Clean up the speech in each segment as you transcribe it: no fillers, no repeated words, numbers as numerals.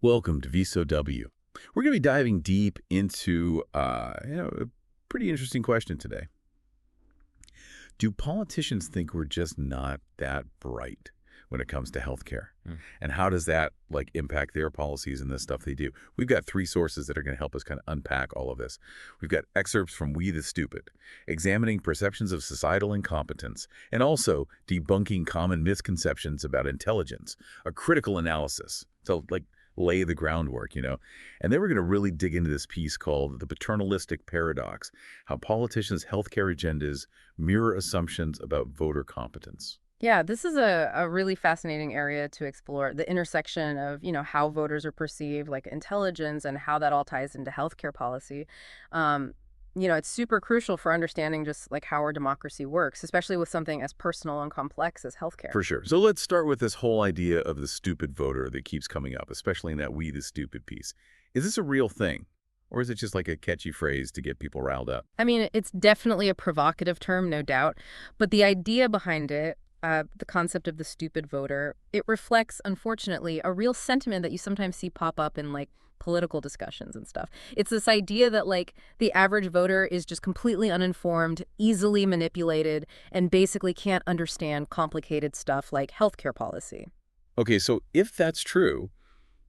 Welcome to VSO W. We're going to be diving deep into a pretty interesting question today. Do politicians think we're just not that bright when it comes to healthcare? Mm. And how does that impact their policies and the stuff they do? We've got three sources that are going to help us kind of unpack all of this. We've got excerpts from We the Stupid, examining perceptions of societal incompetence, and also debunking common misconceptions about intelligence, a critical analysis. So lay the groundwork. And then we're going to really dig into this piece called The Paternalistic Paradox, how politicians' healthcare agendas mirror assumptions about voter competence. Yeah, this is a really fascinating area to explore, the intersection of, how voters are perceived, like intelligence, and how that all ties into healthcare policy. Um, it's super crucial for understanding just like how our democracy works, especially with something as personal and complex as healthcare. For sure. So let's start with this whole idea of the stupid voter that keeps coming up, especially in that We the Stupid piece. Is this a real thing? Or is it just like a catchy phrase to get people riled up? I mean, it's definitely a provocative term, no doubt, but the idea behind it, the concept of the stupid voter, it reflects, unfortunately, a real sentiment that you sometimes see pop up in like political discussions and stuff. It's this idea that like the average voter is just completely uninformed, easily manipulated, and basically can't understand complicated stuff like healthcare policy. Okay, so if that's true,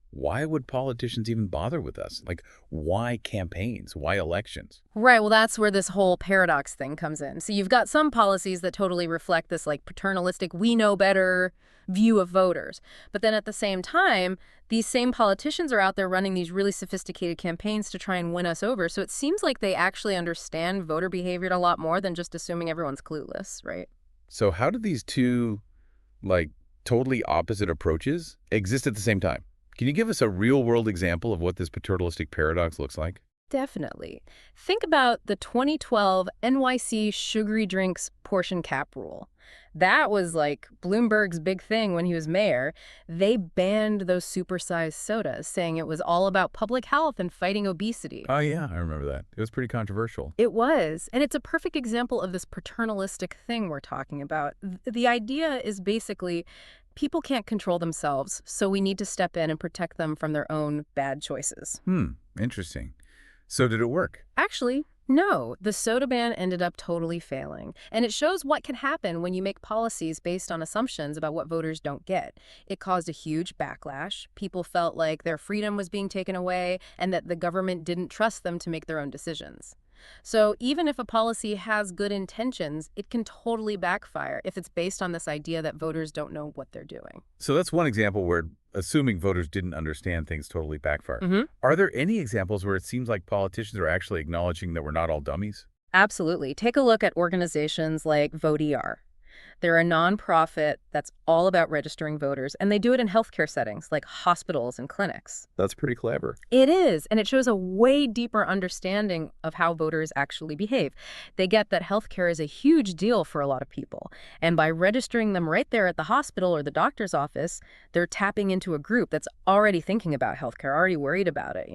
why would politicians even bother with us? Why campaigns? Why elections? Right, well, that's where this whole paradox thing comes in. So you've got some policies that totally reflect this like paternalistic, we know better view of voters. But then at the same time, these same politicians are out there running these really sophisticated campaigns to try and win us over. So it seems like they actually understand voter behavior a lot more than just assuming everyone's clueless, right? So how do these two, totally opposite approaches exist at the same time? Can you give us a real-world example of what this paternalistic paradox looks like? Definitely. Think about the 2012 NYC sugary drinks portion cap rule. That was like Bloomberg's big thing when he was mayor. They banned those supersized sodas, saying it was all about public health and fighting obesity. Oh, yeah, I remember that. It was pretty controversial. It was. And it's a perfect example of this paternalistic thing we're talking about. The idea is basically people can't control themselves, so we need to step in and protect them from their own bad choices. Interesting. So did it work? Actually, no. The soda ban ended up totally failing. And it shows what can happen when you make policies based on assumptions about what voters don't get. It caused a huge backlash. People felt like their freedom was being taken away and that the government didn't trust them to make their own decisions. So even if a policy has good intentions, it can totally backfire if it's based on this idea that voters don't know what they're doing. So that's one example where assuming voters didn't understand things totally backfired. hmm Are there any examples where it seems like politicians are actually acknowledging that we're not all dummies? Absolutely. Take a look at organizations like VoteER. They're a nonprofit that's all about registering voters, and they do it in healthcare settings like hospitals and clinics. That's pretty clever. It is, and it shows a way deeper understanding of how voters actually behave. They get that healthcare is a huge deal for a lot of people, and by registering them right there at the hospital or the doctor's office, they're tapping into a group that's already thinking about healthcare, already worried about it.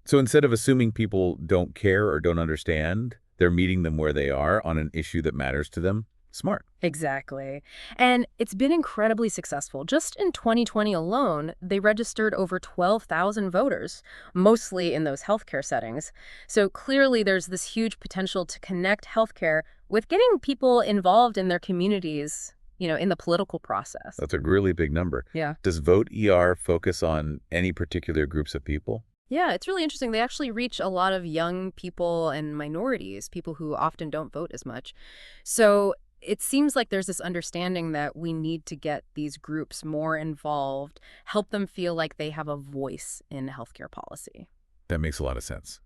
So instead of assuming people don't care or don't understand, they're meeting them where they are on an issue that matters to them. Smart. Exactly. And it's been incredibly successful. Just in 2020 alone, they registered over 12,000 voters, mostly in those healthcare settings. So clearly there's this huge potential to connect healthcare with getting people involved in their communities, in the political process. That's a really big number. Yeah. Does Vote ER focus on any particular groups of people? Yeah, it's really interesting. They actually reach a lot of young people and minorities, people who often don't vote as much. So it seems like there's this understanding that we need to get these groups more involved, help them feel like they have a voice in healthcare policy. That makes a lot of sense.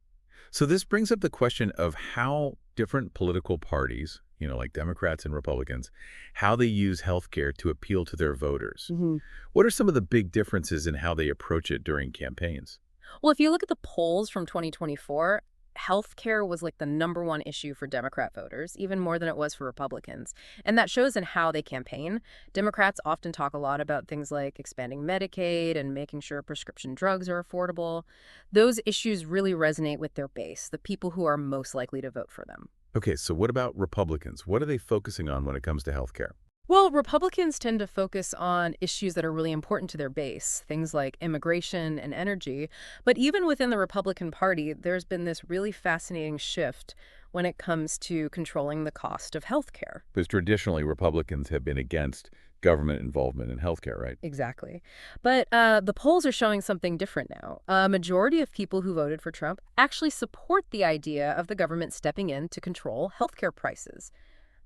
So this brings up the question of how different political parties, like Democrats and Republicans, how they use healthcare to appeal to their voters. hmm What are some of the big differences in how they approach it during campaigns? Well, if you look at the polls from 2024, healthcare was like the #1 issue for Democrat voters, even more than it was for Republicans. And that shows in how they campaign. Democrats often talk a lot about things like expanding Medicaid and making sure prescription drugs are affordable. Those issues really resonate with their base, the people who are most likely to vote for them. Okay, so what about Republicans? What are they focusing on when it comes to healthcare? Well, Republicans tend to focus on issues that are really important to their base, things like immigration and energy. But even within the Republican Party, there's been this really fascinating shift when it comes to controlling the cost of health care. Because traditionally, Republicans have been against government involvement in healthcare, right? Exactly. But the polls are showing something different now. A majority of people who voted for Trump actually support the idea of the government stepping in to control healthcare prices.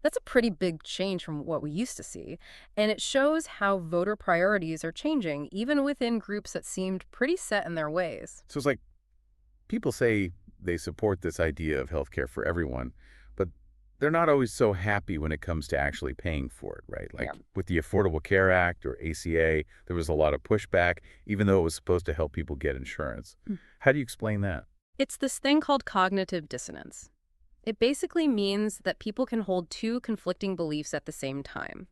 That's a pretty big change from what we used to see, and it shows how voter priorities are changing, even within groups that seemed pretty set in their ways. So it's like people say they support this idea of healthcare for everyone, but they're not always so happy when it comes to actually paying for it, right? Like Yeah. with the Affordable Care Act or ACA, there was a lot of pushback, even though it was supposed to help people get insurance. Mm. How do you explain that? It's this thing called cognitive dissonance. It basically means that people can hold two conflicting beliefs at the same time.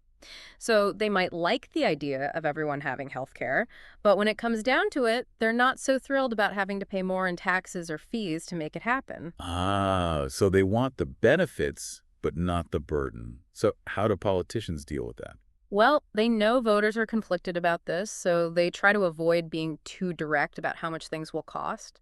So they might like the idea of everyone having health care, but when it comes down to it, they're not so thrilled about having to pay more in taxes or fees to make it happen. Ah, so they want the benefits, but not the burden. So how do politicians deal with that? Well, they know voters are conflicted about this, so they try to avoid being too direct about how much things will cost.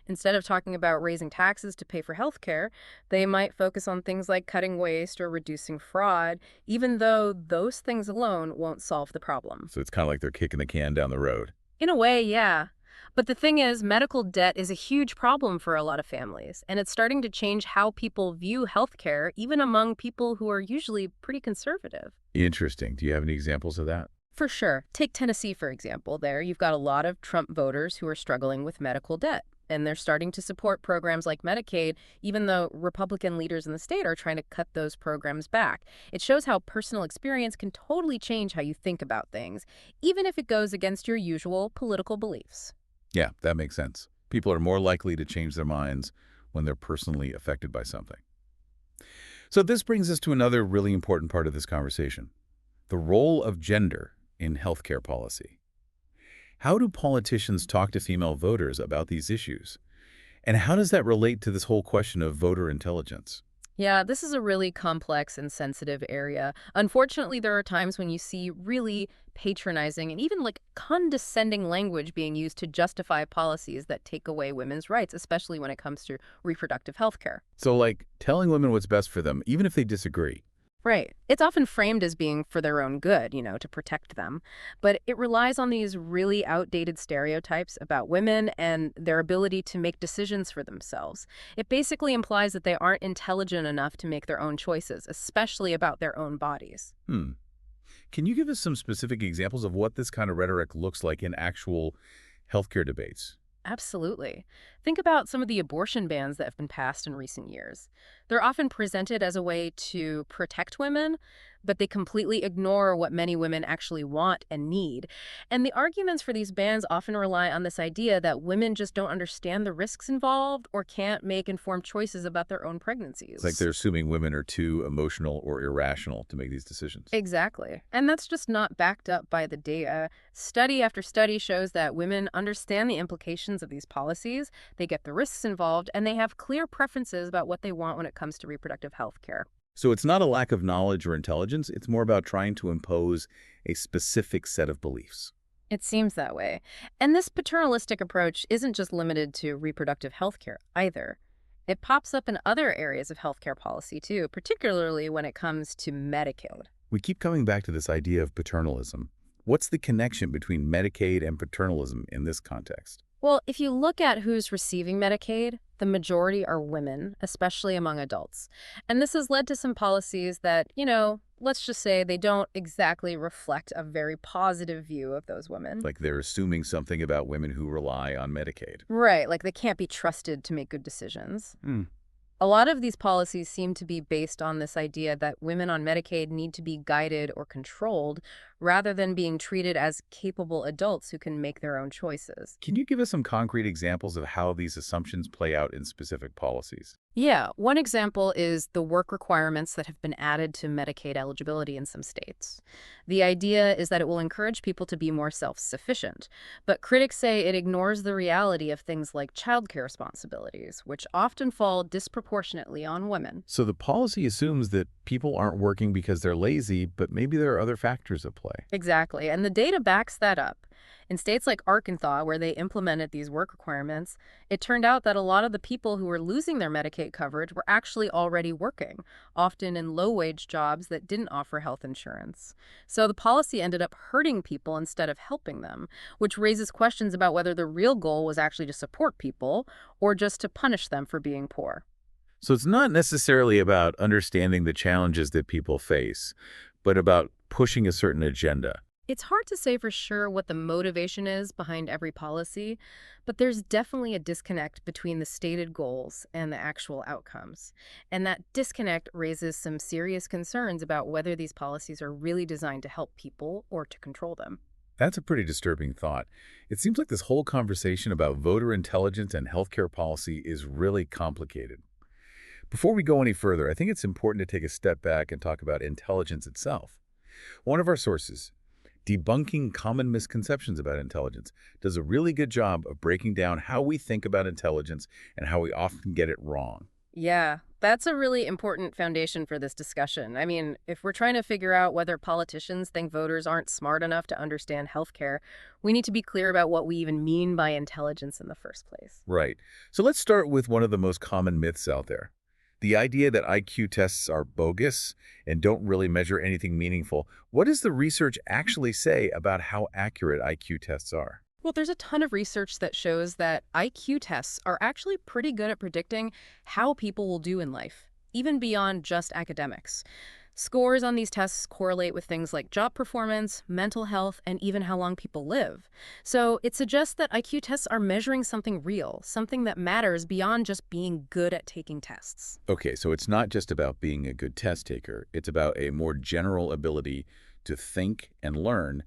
Instead of talking about raising taxes to pay for health care, they might focus on things like cutting waste or reducing fraud, even though those things alone won't solve the problem. So it's kind of like they're kicking the can down the road. In a way, yeah. But the thing is, medical debt is a huge problem for a lot of families, and it's starting to change how people view healthcare, even among people who are usually pretty conservative. Interesting. Do you have any examples of that? For sure. Take Tennessee, for example. There, you've got a lot of Trump voters who are struggling with medical debt. And they're starting to support programs like Medicaid, even though Republican leaders in the state are trying to cut those programs back. It shows how personal experience can totally change how you think about things, even if it goes against your usual political beliefs. Yeah, that makes sense. People are more likely to change their minds when they're personally affected by something. So this brings us to another really important part of this conversation, the role of gender in healthcare policy. How do politicians talk to female voters about these issues? And how does that relate to this whole question of voter intelligence? Yeah, this is a really complex and sensitive area. Unfortunately, there are times when you see really patronizing and even like condescending language being used to justify policies that take away women's rights, especially when it comes to reproductive health care. So like telling women what's best for them, even if they disagree. Right. It's often framed as being for their own good, to protect them. But it relies on these really outdated stereotypes about women and their ability to make decisions for themselves. It basically implies that they aren't intelligent enough to make their own choices, especially about their own bodies. Hmm. Can you give us some specific examples of what this kind of rhetoric looks like in actual healthcare debates? Absolutely. Think about some of the abortion bans that have been passed in recent years. They're often presented as a way to protect women, but they completely ignore what many women actually want and need. And the arguments for these bans often rely on this idea that women just don't understand the risks involved or can't make informed choices about their own It's like pregnancies. they're assuming women are too emotional or irrational to make these decisions. Exactly. And that's just not backed up by the data. Study after study shows that women understand the implications of these policies, they get the risks involved, and they have clear preferences about what they want when it comes to reproductive health care. So it's not a lack of knowledge or intelligence, it's more about trying to impose a specific set of beliefs. It seems that way. And this paternalistic approach isn't just limited to reproductive health care either. It pops up in other areas of healthcare policy too, particularly when it comes to Medicaid. We keep coming back to this idea of paternalism. What's the connection between Medicaid and paternalism in this context? Well, if you look at who's receiving Medicaid, the majority are women, especially among adults. And this has led to some policies that, let's just say they don't exactly reflect a very positive view of those women. Like they're assuming something about women who rely on Medicaid. Right, like they can't be trusted to make good decisions. Hmm. A lot of these policies seem to be based on this idea that women on Medicaid need to be guided or controlled rather than being treated as capable adults who can make their own choices. Can you give us some concrete examples of how these assumptions play out in specific policies? Yeah, one example is the work requirements that have been added to Medicaid eligibility in some states. The idea is that it will encourage people to be more self-sufficient, but critics say it ignores the reality of things like childcare responsibilities, which often fall disproportionately on women. So the policy assumes that people aren't working because they're lazy, but maybe there are other factors at play. Exactly, and the data backs that up. In states like Arkansas, where they implemented these work requirements, it turned out that a lot of the people who were losing their Medicaid coverage were actually already working, often in low-wage jobs that didn't offer health insurance. So the policy ended up hurting people instead of helping them, which raises questions about whether the real goal was actually to support people or just to punish them for being poor. So it's not necessarily about understanding the challenges that people face, but about pushing a certain agenda. It's hard to say for sure what the motivation is behind every policy, but there's definitely a disconnect between the stated goals and the actual outcomes. And that disconnect raises some serious concerns about whether these policies are really designed to help people or to control them. That's a pretty disturbing thought. It seems like this whole conversation about voter intelligence and healthcare policy is really complicated. Before we go any further, I think it's important to take a step back and talk about intelligence itself. One of our sources, Debunking Common Misconceptions About Intelligence, does a really good job of breaking down how we think about intelligence and how we often get it wrong. Yeah, that's a really important foundation for this discussion. I mean, if we're trying to figure out whether politicians think voters aren't smart enough to understand healthcare, we need to be clear about what we even mean by intelligence in the first place. Right. So let's start with one of the most common myths out there. The idea that IQ tests are bogus and don't really measure anything meaningful. What does the research actually say about how accurate IQ tests are? Well, there's a ton of research that shows that IQ tests are actually pretty good at predicting how people will do in life, even beyond just academics. Scores on these tests correlate with things like job performance, mental health, and even how long people live. So it suggests that IQ tests are measuring something real, something that matters beyond just being good at taking tests. Okay, so it's not just about being a good test taker. It's about a more general ability to think and learn,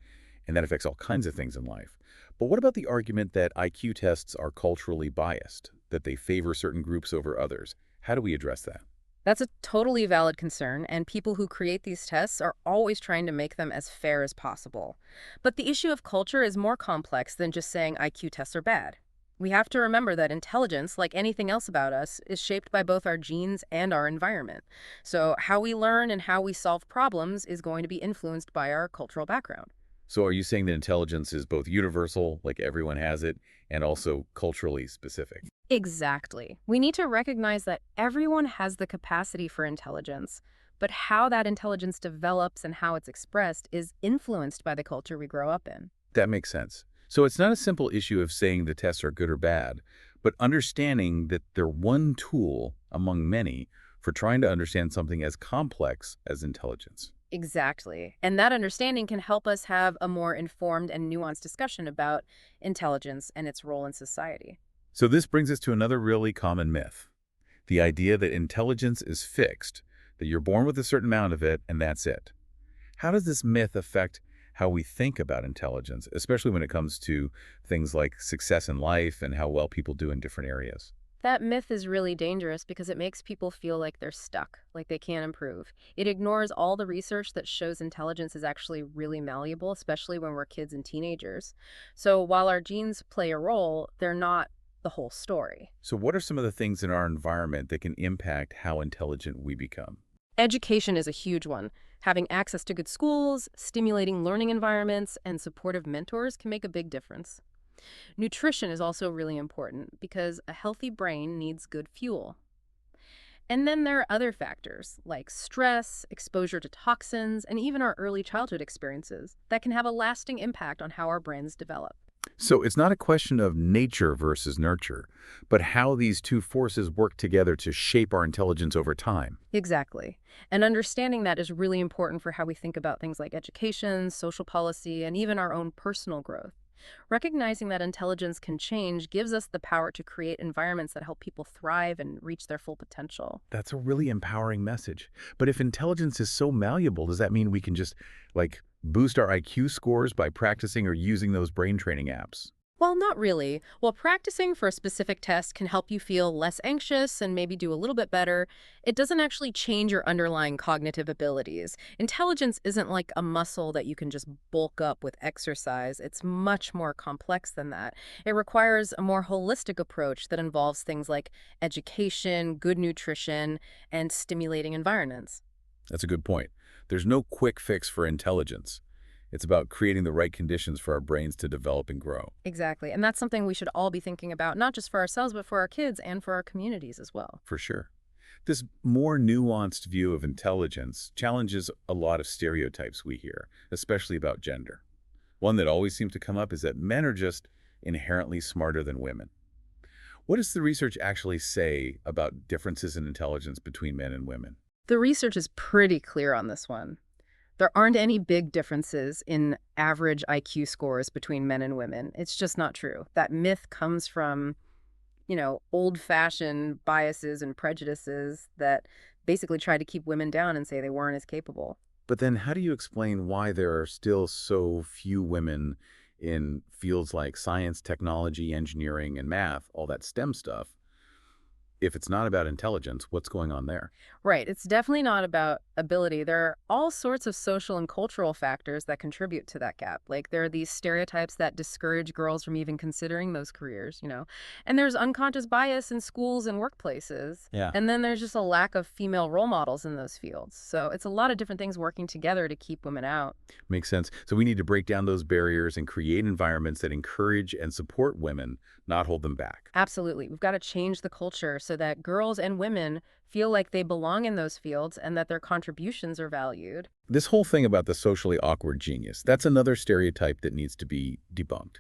and that affects all kinds of things in life. But what about the argument that IQ tests are culturally biased, that they favor certain groups over others? How do we address that? That's a totally valid concern, and people who create these tests are always trying to make them as fair as possible. But the issue of culture is more complex than just saying IQ tests are bad. We have to remember that intelligence, like anything else about us, is shaped by both our genes and our environment. So how we learn and how we solve problems is going to be influenced by our cultural background. So are you saying that intelligence is both universal, like everyone has it, and also culturally specific? Exactly. We need to recognize that everyone has the capacity for intelligence, but how that intelligence develops and how it's expressed is influenced by the culture we grow up in. That makes sense. So it's not a simple issue of saying the tests are good or bad, but understanding that they're one tool among many for trying to understand something as complex as intelligence. Exactly. And that understanding can help us have a more informed and nuanced discussion about intelligence and its role in society. So this brings us to another really common myth, the idea that intelligence is fixed, that you're born with a certain amount of it and that's it. How does this myth affect how we think about intelligence, especially when it comes to things like success in life and how well people do in different areas? That myth is really dangerous because it makes people feel like they're stuck, like they can't improve. It ignores all the research that shows intelligence is actually really malleable, especially when we're kids and teenagers. So while our genes play a role, they're not the whole story. So what are some of the things in our environment that can impact how intelligent we become? Education is a huge one. Having access to good schools, stimulating learning environments, and supportive mentors can make a big difference. Nutrition is also really important because a healthy brain needs good fuel. And then there are other factors like stress, exposure to toxins, and even our early childhood experiences that can have a lasting impact on how our brains develop. So it's not a question of nature versus nurture, but how these two forces work together to shape our intelligence over time. Exactly. And understanding that is really important for how we think about things like education, social policy, and even our own personal growth. Recognizing that intelligence can change gives us the power to create environments that help people thrive and reach their full potential. That's a really empowering message. But if intelligence is so malleable, does that mean we can just, boost our IQ scores by practicing or using those brain training apps? Well, not really. While practicing for a specific test can help you feel less anxious and maybe do a little bit better, it doesn't actually change your underlying cognitive abilities. Intelligence isn't like a muscle that you can just bulk up with exercise. It's much more complex than that. It requires a more holistic approach that involves things like education, good nutrition, and stimulating environments. That's a good point. There's no quick fix for intelligence. It's about creating the right conditions for our brains to develop and grow. Exactly. And that's something we should all be thinking about, not just for ourselves, but for our kids and for our communities as well. For sure. This more nuanced view of intelligence challenges a lot of stereotypes we hear, especially about gender. One that always seems to come up is that men are just inherently smarter than women. What does the research actually say about differences in intelligence between men and women? The research is pretty clear on this one. There aren't any big differences in average IQ scores between men and women. It's just not true. That myth comes from, old-fashioned biases and prejudices that basically try to keep women down and say they weren't as capable. But then how do you explain why there are still so few women in fields like science, technology, engineering, and math, all that STEM stuff? If it's not about intelligence, what's going on there? Right. It's definitely not about ability. There are all sorts of social and cultural factors that contribute to that gap. Like there are these stereotypes that discourage girls from even considering those careers. And there's unconscious bias in schools and workplaces. Yeah. And then there's just a lack of female role models in those fields. So it's a lot of different things working together to keep women out. Makes sense. So we need to break down those barriers and create environments that encourage and support women, not hold them back. Absolutely. We've got to change the culture so that girls and women feel like they belong in those fields and that their contributions are valued. This whole thing about the socially awkward genius, that's another stereotype that needs to be debunked.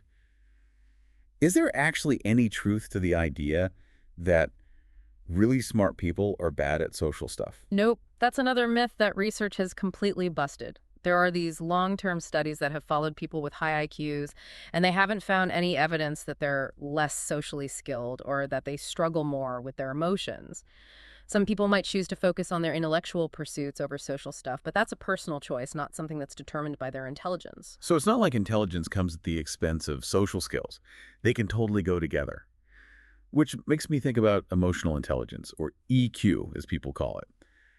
Is there actually any truth to the idea that really smart people are bad at social stuff? Nope. That's another myth that research has completely busted. There are these long-term studies that have followed people with high IQs, and they haven't found any evidence that they're less socially skilled or that they struggle more with their emotions. Some people might choose to focus on their intellectual pursuits over social stuff, but that's a personal choice, not something that's determined by their intelligence. So it's not like intelligence comes at the expense of social skills. They can totally go together. Which makes me think about emotional intelligence, or EQ, as people call it.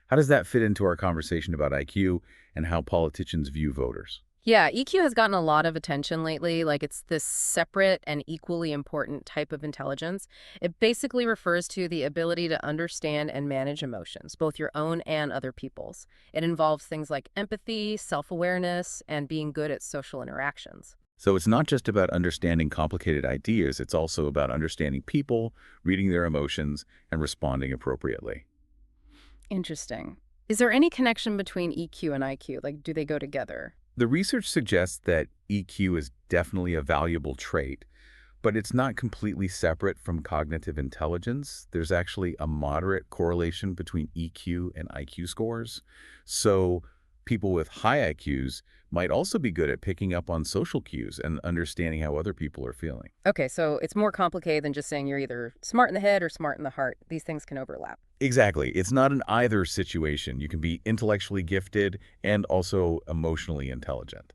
How does that fit into our conversation about IQ and how politicians view voters? Yeah, EQ has gotten a lot of attention lately, like it's this separate and equally important type of intelligence. It basically refers to the ability to understand and manage emotions, both your own and other people's. It involves things like empathy, self-awareness, and being good at social interactions. So it's not just about understanding complicated ideas, it's also about understanding people, reading their emotions, and responding appropriately. Interesting. Is there any connection between EQ and IQ? Like, do they go together? The research suggests that EQ is definitely a valuable trait, but it's not completely separate from cognitive intelligence. There's actually a moderate correlation between EQ and IQ scores. So people with high IQs might also be good at picking up on social cues and understanding how other people are feeling. Okay, so it's more complicated than just saying you're either smart in the head or smart in the heart. These things can overlap. Exactly. It's not an either situation. You can be intellectually gifted and also emotionally intelligent.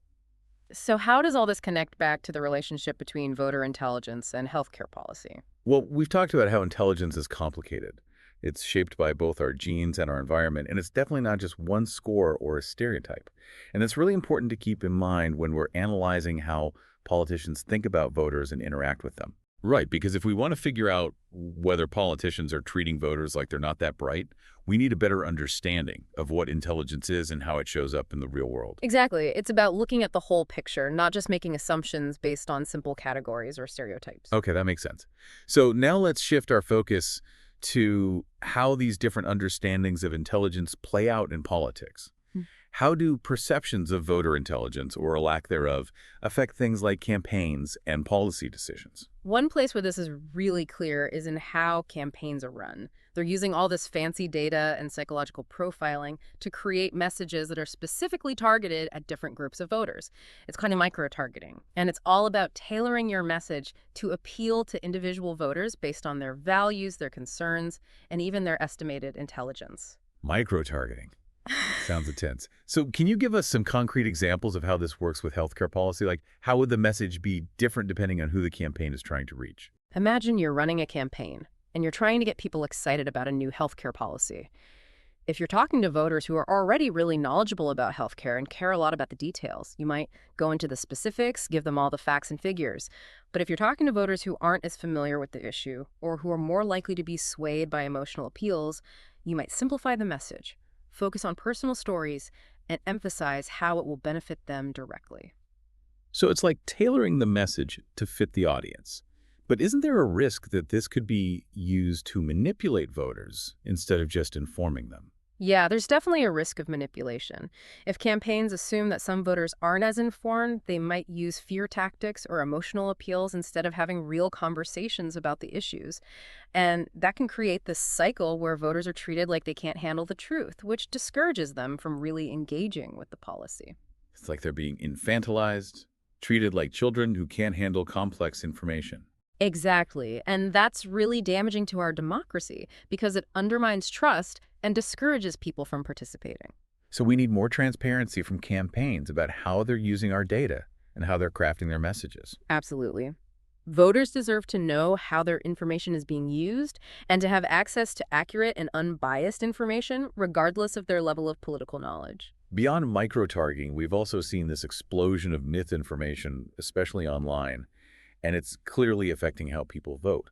So how does all this connect back to the relationship between voter intelligence and healthcare policy? Well, we've talked about how intelligence is complicated. It's shaped by both our genes and our environment, and it's definitely not just one score or a stereotype. And it's really important to keep in mind when we're analyzing how politicians think about voters and interact with them. Right, because if we want to figure out whether politicians are treating voters like they're not that bright, we need a better understanding of what intelligence is and how it shows up in the real world. Exactly. It's about looking at the whole picture, not just making assumptions based on simple categories or stereotypes. Okay, that makes sense. So now let's shift our focus to how these different understandings of intelligence play out in politics. How do perceptions of voter intelligence, or a lack thereof, affect things like campaigns and policy decisions? One place where this is really clear is in how campaigns are run. They're using all this fancy data and psychological profiling to create messages that are specifically targeted at different groups of voters. It's kind of micro-targeting, and it's all about tailoring your message to appeal to individual voters based on their values, their concerns, and even their estimated intelligence. Micro-targeting. Sounds intense. So can you give us some concrete examples of how this works with healthcare policy? Like, how would the message be different depending on who the campaign is trying to reach? Imagine you're running a campaign, and you're trying to get people excited about a new healthcare policy. If you're talking to voters who are already really knowledgeable about healthcare and care a lot about the details, you might go into the specifics, give them all the facts and figures. But if you're talking to voters who aren't as familiar with the issue, or who are more likely to be swayed by emotional appeals, you might simplify the message. focus on personal stories, and emphasize how it will benefit them directly. So it's like tailoring the message to fit the audience. But isn't there a risk that this could be used to manipulate voters instead of just informing them? Yeah, there's definitely a risk of manipulation. If campaigns assume that some voters aren't as informed, they might use fear tactics or emotional appeals instead of having real conversations about the issues. And that can create this cycle where voters are treated like they can't handle the truth, which discourages them from really engaging with the policy. It's like they're being infantilized, treated like children who can't handle complex information. Exactly. And that's really damaging to our democracy because it undermines trust and discourages people from participating. So we need more transparency from campaigns about how they're using our data and how they're crafting their messages. Absolutely. Voters deserve to know how their information is being used and to have access to accurate and unbiased information, regardless of their level of political knowledge. Beyond micro-targeting, we've also seen this explosion of misinformation, especially online, and it's clearly affecting how people vote.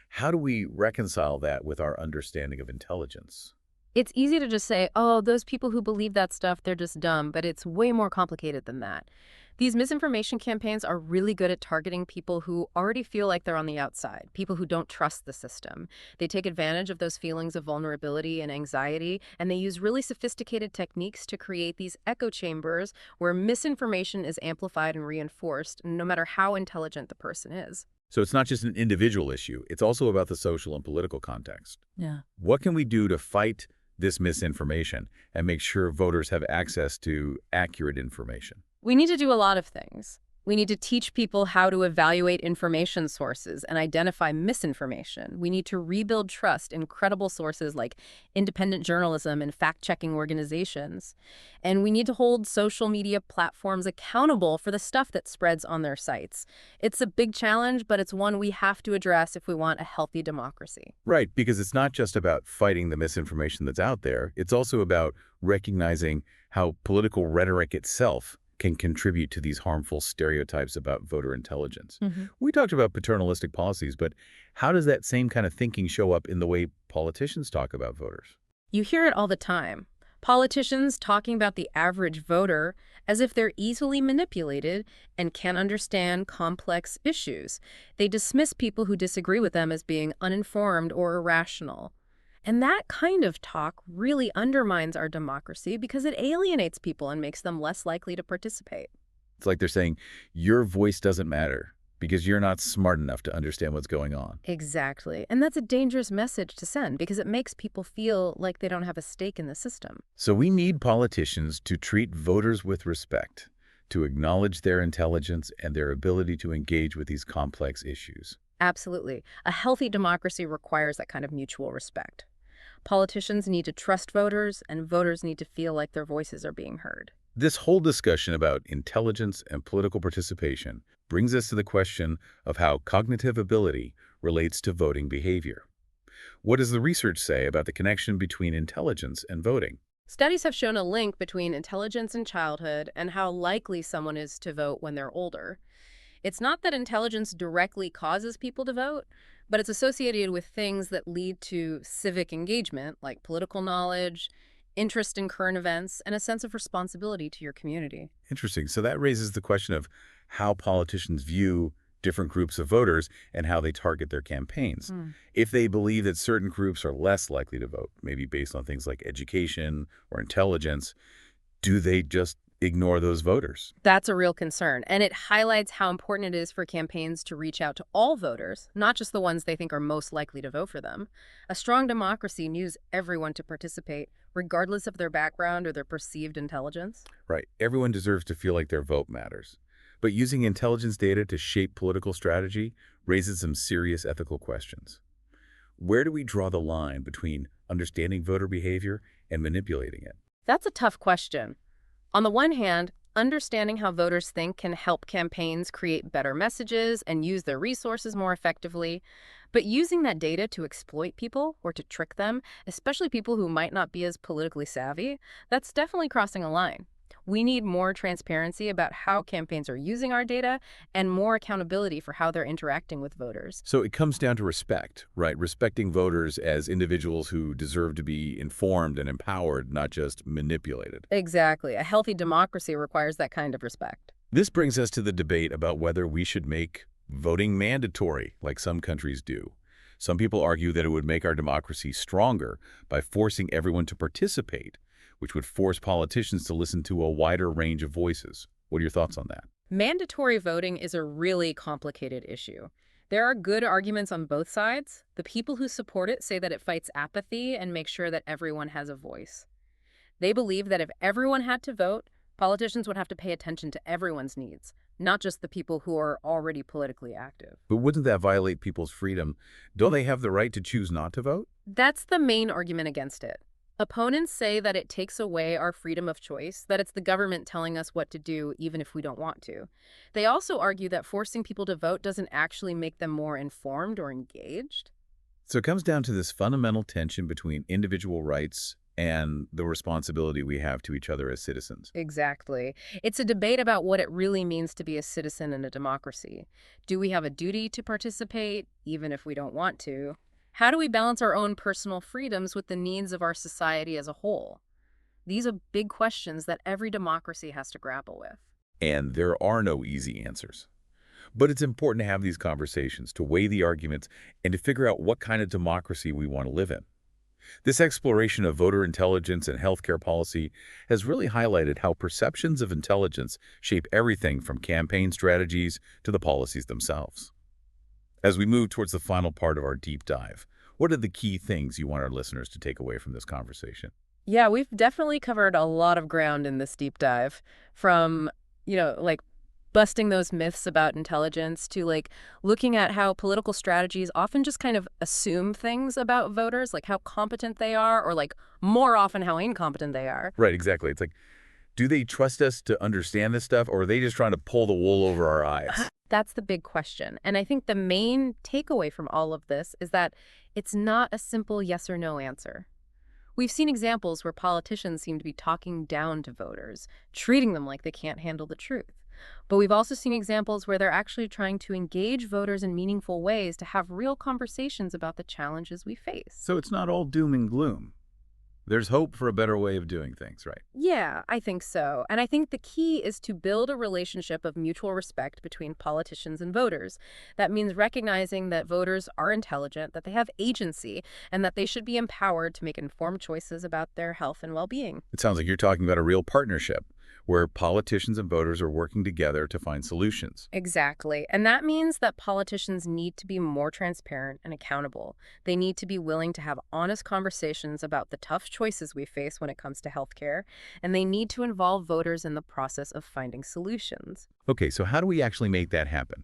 How do we reconcile that with our understanding of intelligence? It's easy to just say, oh, those people who believe that stuff, they're just dumb, but it's way more complicated than that. These misinformation campaigns are really good at targeting people who already feel like they're on the outside, people who don't trust the system. They take advantage of those feelings of vulnerability and anxiety, and they use really sophisticated techniques to create these echo chambers where misinformation is amplified and reinforced, no matter how intelligent the person is. So it's not just an individual issue, it's also about the social and political context. Yeah. What can we do to fight this misinformation and make sure voters have access to accurate information? We need to do a lot of things. We need to teach people how to evaluate information sources and identify misinformation. We need to rebuild trust in credible sources like independent journalism and fact-checking organizations. And we need to hold social media platforms accountable for the stuff that spreads on their sites. It's a big challenge, but it's one we have to address if we want a healthy democracy. Right, because it's not just about fighting the misinformation that's out there, it's also about recognizing how political rhetoric itself can contribute to these harmful stereotypes about voter intelligence. We talked about paternalistic policies, but how does that same kind of thinking show up in the way politicians talk about voters? You hear it all the time. Politicians talking about the average voter as if they're easily manipulated and can't understand complex issues. They dismiss people who disagree with them as being uninformed or irrational. And that kind of talk really undermines our democracy because it alienates people and makes them less likely to participate. It's like they're saying, your voice doesn't matter because you're not smart enough to understand what's going on. Exactly. And that's a dangerous message to send because it makes people feel like they don't have a stake in the system. So we need politicians to treat voters with respect, to acknowledge their intelligence and their ability to engage with these complex issues. Absolutely. A healthy democracy requires that kind of mutual respect. Politicians need to trust voters, and voters need to feel like their voices are being heard. This whole discussion about intelligence and political participation brings us to the question of how cognitive ability relates to voting behavior. What does the research say about the connection between intelligence and voting? Studies have shown a link between intelligence in childhood and how likely someone is to vote when they're older. It's not that intelligence directly causes people to vote, but it's associated with things that lead to civic engagement, like political knowledge, interest in current events, and a sense of responsibility to your community. Interesting. So that raises the question of how politicians view different groups of voters and how they target their campaigns. If they believe that certain groups are less likely to vote, maybe based on things like education or intelligence, do they just ignore those voters? That's a real concern, and it highlights how important it is for campaigns to reach out to all voters, not just the ones they think are most likely to vote for them. A strong democracy needs everyone to participate, regardless of their background or their perceived intelligence. Right. Everyone deserves to feel like their vote matters. But using intelligence data to shape political strategy raises some serious ethical questions. Where do we draw the line between understanding voter behavior and manipulating it? That's a tough question. On the one hand, understanding how voters think can help campaigns create better messages and use their resources more effectively. But using that data to exploit people or to trick them, especially people who might not be as politically savvy, that's definitely crossing a line. We need more transparency about how campaigns are using our data and more accountability for how they're interacting with voters. So it comes down to respect, right? Respecting voters as individuals who deserve to be informed and empowered, not just manipulated. Exactly. A healthy democracy requires that kind of respect. This brings us to the debate about whether we should make voting mandatory, like some countries do. Some people argue that it would make our democracy stronger by forcing everyone to participate, which would force politicians to listen to a wider range of voices. What are your thoughts on that? Mandatory voting is a really complicated issue. There are good arguments on both sides. The people who support it say that it fights apathy and makes sure that everyone has a voice. They believe that if everyone had to vote, politicians would have to pay attention to everyone's needs, not just the people who are already politically active. But wouldn't that violate people's freedom? Don't they have the right to choose not to vote? That's the main argument against it. Opponents say that it takes away our freedom of choice, that it's the government telling us what to do even if we don't want to. They also argue that forcing people to vote doesn't actually make them more informed or engaged. So it comes down to this fundamental tension between individual rights and the responsibility we have to each other as citizens. Exactly. It's a debate about what it really means to be a citizen in a democracy. Do we have a duty to participate, even if we don't want to? How do we balance our own personal freedoms with the needs of our society as a whole? These are big questions that every democracy has to grapple with. And there are no easy answers. But it's important to have these conversations, to weigh the arguments, and to figure out what kind of democracy we want to live in. This exploration of voter intelligence and healthcare policy has really highlighted how perceptions of intelligence shape everything from campaign strategies to the policies themselves. As we move towards the final part of our deep dive, what are the key things you want our listeners to take away from this conversation? Yeah, we've definitely covered a lot of ground in this deep dive, from, like busting those myths about intelligence to looking at how political strategies often just kind of assume things about voters, like how competent they are, or more often how incompetent they are. Right, exactly. It's like, do they trust us to understand this stuff, or are they just trying to pull the wool over our eyes? That's the big question. And I think the main takeaway from all of this is that it's not a simple yes or no answer. We've seen examples where politicians seem to be talking down to voters, treating them like they can't handle the truth. But we've also seen examples where they're actually trying to engage voters in meaningful ways to have real conversations about the challenges we face. So it's not all doom and gloom. There's hope for a better way of doing things, right? Yeah, I think so. And I think the key is to build a relationship of mutual respect between politicians and voters. That means recognizing that voters are intelligent, that they have agency, and that they should be empowered to make informed choices about their health and well-being. It sounds like you're talking about a real partnership where politicians and voters are working together to find solutions. Exactly. And that means that politicians need to be more transparent and accountable. They need to be willing to have honest conversations about the tough choices we face when it comes to healthcare, and they need to involve voters in the process of finding solutions. Okay, so how do we actually make that happen?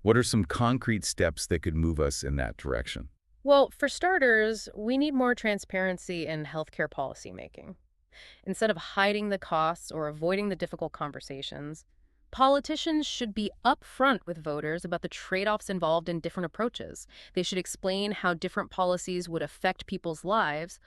What are some concrete steps that could move us in that direction? Well, for starters, we need more transparency in healthcare policymaking. Instead of hiding the costs or avoiding the difficult conversations, politicians should be upfront with voters about the trade-offs involved in different approaches. They should explain how different policies would affect people's lives,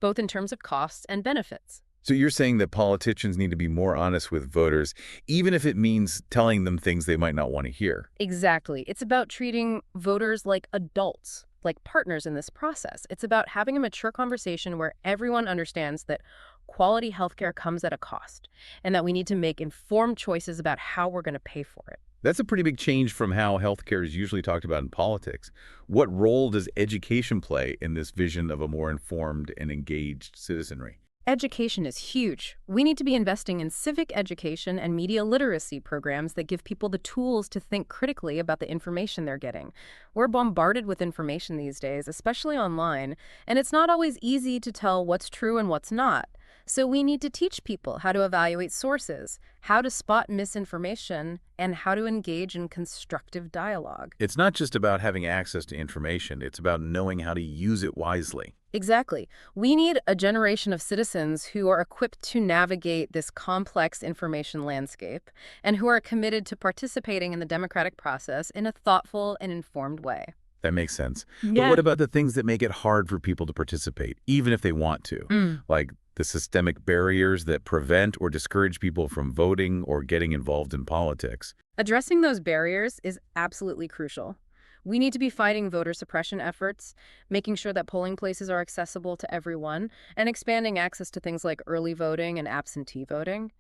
both in terms of costs and benefits. So you're saying that politicians need to be more honest with voters, even if it means telling them things they might not want to hear. Exactly. It's about treating voters like adults, like partners in this process. It's about having a mature conversation where everyone understands that quality healthcare comes at a cost, and that we need to make informed choices about how we're going to pay for it. That's a pretty big change from how healthcare is usually talked about in politics. What role does education play in this vision of a more informed and engaged citizenry? Education is huge. We need to be investing in civic education and media literacy programs that give people the tools to think critically about the information they're getting. We're bombarded with information these days, especially online, and it's not always easy to tell what's true and what's not. So we need to teach people how to evaluate sources, how to spot misinformation, and how to engage in constructive dialogue. It's not just about having access to information, it's about knowing how to use it wisely. Exactly. We need a generation of citizens who are equipped to navigate this complex information landscape and who are committed to participating in the democratic process in a thoughtful and informed way. That makes sense. Yeah. But what about the things that make it hard for people to participate, even if they want to? Like The systemic barriers that prevent or discourage people from voting or getting involved in politics. Addressing those barriers is absolutely crucial. We need to be fighting voter suppression efforts, making sure that polling places are accessible to everyone, and expanding access to things like early voting and absentee voting.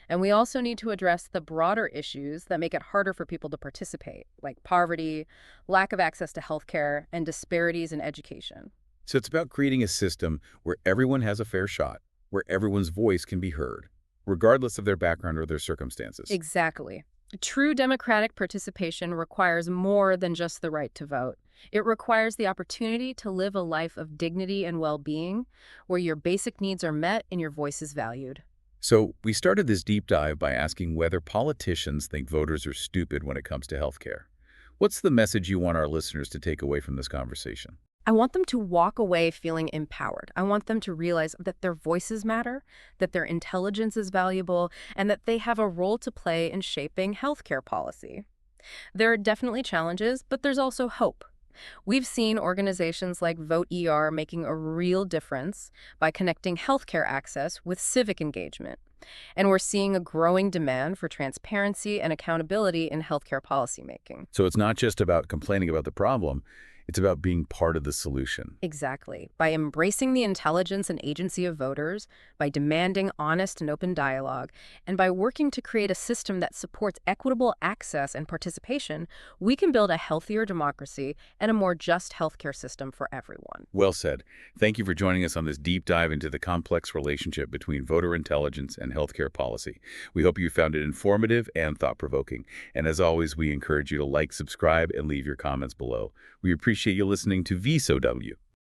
And we also need to address the broader issues that make it harder for people to participate, like poverty, lack of access to healthcare, and disparities in education. So it's about creating a system where everyone has a fair shot, where everyone's voice can be heard, regardless of their background or their circumstances. Exactly. True democratic participation requires more than just the right to vote. It requires the opportunity to live a life of dignity and well-being, where your basic needs are met and your voice is valued. So we started this deep dive by asking whether politicians think voters are stupid when it comes to healthcare. What's the message you want our listeners to take away from this conversation? I want them to walk away feeling empowered. I want them to realize that their voices matter, that their intelligence is valuable, and that they have a role to play in shaping healthcare policy. There are definitely challenges, but there's also hope. We've seen organizations like Vote ER making a real difference by connecting healthcare access with civic engagement. And we're seeing a growing demand for transparency and accountability in healthcare policymaking. So it's not just about complaining about the problem, it's about being part of the solution. Exactly. By embracing the intelligence and agency of voters, by demanding honest and open dialogue, and by working to create a system that supports equitable access and participation, we can build a healthier democracy and a more just healthcare system for everyone. Well said. Thank you for joining us on this deep dive into the complex relationship between voter intelligence and healthcare policy. We hope you found it informative and thought-provoking. And as always, we encourage you to like, subscribe, and leave your comments below. We appreciate you listening to VSOW.